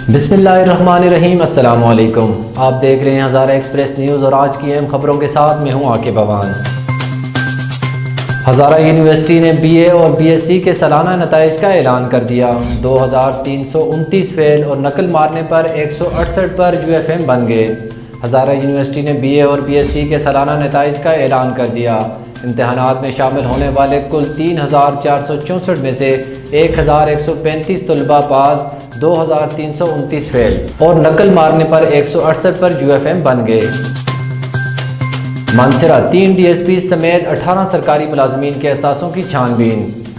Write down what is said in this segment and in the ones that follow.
बिस्मिल्लाहिर्रहमानिर्रहीम। अस्सलाम वालेकुम। आप देख रहे हैं हज़ारा एक्सप्रेस न्यूज़ और आज की अहम खबरों के साथ मैं हूं आकिब अवान। हज़ारा यूनिवर्सिटी ने BA और BSc के सालाना नताइज का ऐलान कर दिया। 2329 फेल और नकल मारने पर 168 पर UFM बन गए। हज़ारा यूनिवर्सिटी ने BA और BSc के सालाना नताइज का ऐलान कर दिया। इम्तहानात में शामिल होने वाले कुल 3464 में से 1135 तलबा पास, 2329 फेल और नकल मारने पर 168 पर UFM बन गए। मानसरा 3 DSP समेत 18 सरकारी मुलाजमीन के असासों की छानबीन।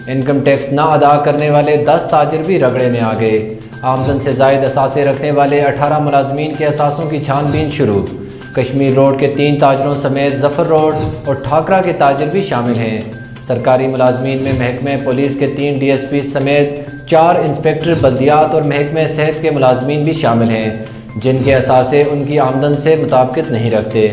इनकम टैक्स ना अदा करने वाले 10 ताजिर भी रगड़े में आ गए। आमदन से जायद असासे रखने वाले 18 मुलाजमीन के असासों की छानबीन शुरू। कश्मीर रोड के 3 ताजरों समेत जफर रोड और ठाकरा के ताजिर भी शामिल हैं। सरकारी मुलाजमीन में महकमे पुलिस के 3 DSP समेत 4 इंस्पेक्टर बल्दियात और महकमे सेहत के मुलाजमीन भी शामिल हैं, जिनके असासे उनकी आमदन से मुताबिकत नहीं रखते।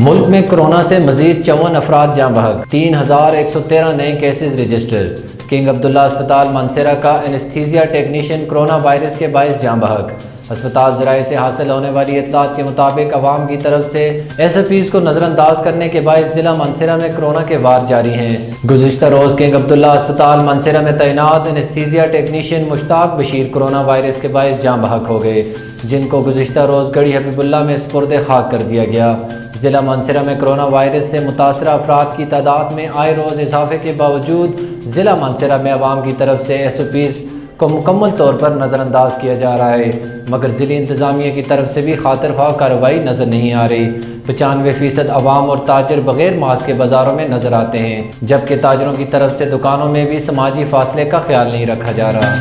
मुल्क में कोरोना से मजीद 54 अफराद जाँ बहक, 3113 नए केसेस रजिस्टर। किंग अब्दुल्ला अस्पताल मानसरा का एनेस्थीसिया टेक्नीशियन कोरोना वायरस के बाइस जाँ बहक। अस्पताल ज़राए से हासिल होने वाली इत्तलात के मुताबिक अवाम की तरफ से SOPs को नज़रअंदाज करने के बाइस ज़िला मानसरा में कोरोना के वार जारी हैं। गुज़िश्ता रोज़ किंग अब्दुल्ला अस्पताल मानसरा में तैनात anaesthesia technician Mushtaq Bashir corona virus के बाइस जाँ बहक हो गए, जिनको गुज़िश्ता रोज़ गढ़ी हबीबुल्ला में स्पुर्द खाक कर दिया गया। ज़िला मानसरा में कोरोना वायरस से मुतासरा अफराद की तादाद में आए रोज़ इजाफे के बावजूद ज़िला मानसरा में अवाम की तरफ से SOPs को मुकम्मल तौर पर नज़रअंदाज किया जा रहा है, मगर ज़िली इंतज़ामिया की तरफ से भी खातिर ख्वाह कार्रवाई नज़र नहीं आ रही। 95% अवाम और ताजर बग़ैर मास्क के बाज़ारों में नज़र आते हैं, जबकि ताजरों की तरफ से दुकानों में भी समाजी फासले का ख्याल नहीं रखा जा रहा।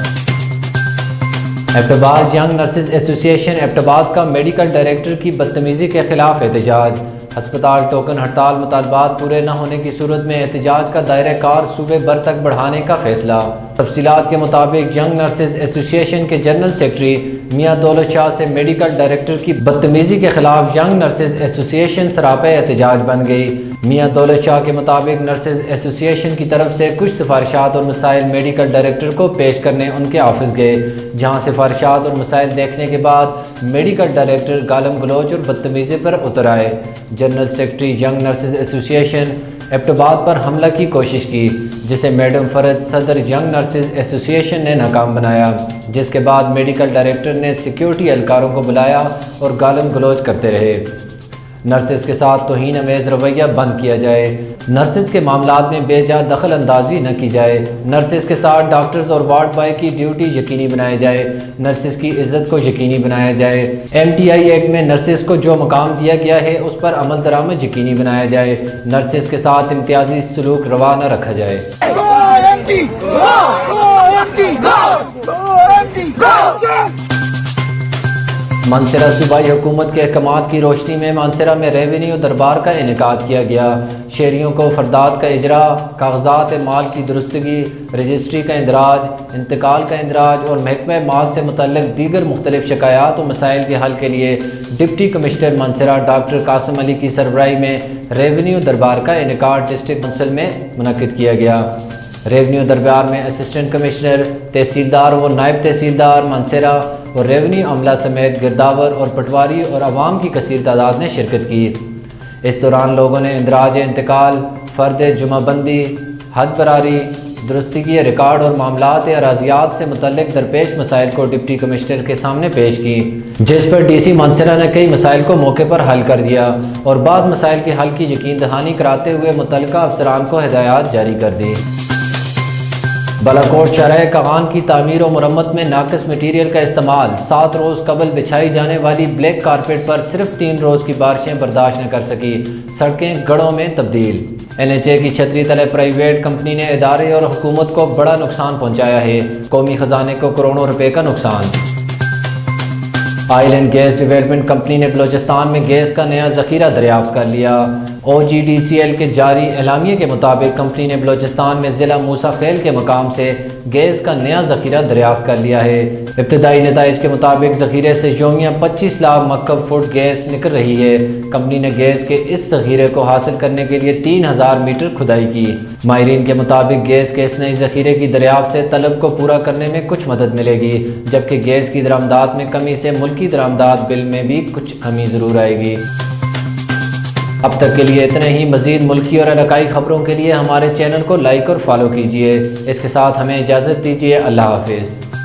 Abbottabad young nurses association Abbottabad का मेडिकल डायरेक्टर की बदतमीज़ी के खिलाफ एहतजाज। अस्पताल टोकन हड़ताल मुतालबात पूरे न होने की सूरत में एहतजाज का दायरा कार सूबे भर तक बढ़ाने का फैसला। तफसीलात के मुताबिक यंग नर्सेज एसोसिएशन के जनरल सेक्रेटरी मियां दौलत शाह से मेडिकल डायरेक्टर की बदतमीज़ी के खिलाफ यंग नर्सेज एसोसिएशन सरापा एहतजाज बन गई। मियां दौलत शाह के मुताबिक नर्सेज एसोसिएशन की तरफ से कुछ सिफारिशात और मसाइल मेडिकल डायरेक्टर को पेश करने उनके ऑफिस गए, जहां सिफारिशात और मसाइल देखने के बाद मेडिकल डायरेक्टर गालम गलोच और बदतमीज़ी पर उतर आए। General secretary young nurses association Abbottabad पर हमला की कोशिश की, जिसे मैडम फरज सदर यंग नर्सेज एसोसिएशन ने नाकाम बनाया, जिसके बाद मेडिकल डायरेक्टर ने सिक्योरिटी एहलकारों को बुलाया और गालम गलोच करते रहे। नर्सेज के साथ तौहीन अमेज़ रवैया बंद किया जाए, नर्सेज के मामलात में बेजा दखल अंदाजी न की जाए, नर्सेज के साथ डॉक्टर्स और वार्ड बॉय की ड्यूटी यकीनी बनाई जाए, नर्सेज की इज्जत को यकीनी बनाया जाए। MTI एक्ट में नर्सेज को जो मकाम दिया गया है उस पर अमल दरामद यकीनी बनाया जाए, नर्सेज के साथ इम्तियाजी सलूक रवा न रखा जाए। मानसरा सूबाई हुकूमत के अहकामात की रोशनी में मानसरा में रेवेन्यू दरबार का इनेकाद किया गया। शहरियों को फरदात का इजरा, कागजात माल की दुरुस्तगी, रजिस्ट्री का इंदराज, इंतकाल का इंदराज और महकमे माल से मुतल्लिक दीगर मुख्तलिफ शिकायत और मसाइल के हल के लिए डिप्टी कमिश्नर मानसरा डॉक्टर कासिम अली की सरबराही में रेवेन्यू दरबार का इनेकाद डिस्ट्रिक्ट काउंसिल में मुनक्किद किया गया। रेवेन्यू दरबार में असिस्टेंट कमिश्नर, तहसीलदार व नायब तहसीलदार मानसरा और रेवेन्यू अमला समेत गिरदावर और पटवारी और अवाम की कसीर तादाद ने शिरकत की। इस दौरान लोगों ने इंदराज इंतकाल, फ़र्द जुमाबंदी, हद बरारी, दुरुस्तगी रिकॉर्ड और मामलात अराजियात से मुतल्लिक दरपेश मसाइल को डिप्टी कमिश्नर के सामने पेश की, जिस पर DC मानसरा ने कई मसाइल को मौके पर हल कर दिया और बाज़ मसाइल के हल की यकीन दहानी कराते हुए मुतल्लिका अफसरान को हिदायत जारी कर दी। बालाकोट शहर कागान की तामीर और मरम्मत में नाकिस मटीरियल का इस्तेमाल। 7 रोज़ कबल बिछाई जाने वाली ब्लैक कारपेट पर सिर्फ 3 रोज़ की बारिशें बर्दाश्त न कर सकी, सड़कें गढ़ों में तब्दील। NHA की छतरी तले प्राइवेट कंपनी ने इदारे और हुकूमत को बड़ा नुकसान पहुँचाया है, कौमी ख़जाने को करोड़ों रुपए का नुकसान। Oil and gas development company ने बलोचिस्तान में गैस का नया ज़ख़ीरा दरियाफ्त कर लिया। OGDCL کے جاری اعلامیے کے مطابق کمپنی نے بلوچستان میں ضلع موسیٰ خیل کے مقام سے گیس کا نیا ذخیرہ دریافت کر لیا ہے۔ ابتدائی نتائج کے مطابق ذخیرے سے یومیہ 25 لاکھ مکعب فٹ گیس نکل رہی ہے۔ کمپنی نے گیس کے اس ذخیرے کو حاصل کرنے کے لیے 3000 میٹر کھدائی کی۔ ماہرین کے مطابق گیس کے اس نئے ذخیرے کی دریافت سے طلب کو پورا کرنے میں کچھ مدد ملے گی، جبکہ گیس کی درآمدات میں کمی سے ملکی درآمدات بل میں بھی کچھ کمی ضرور آئے گی۔ اب تک کے لیے اتنے ہی۔ مزید ملکی اور علاقائی خبروں کے لیے ہمارے چینل کو لائک اور فالو کیجیے۔ اس کے ساتھ ہمیں اجازت دیجیے۔ اللہ حافظ۔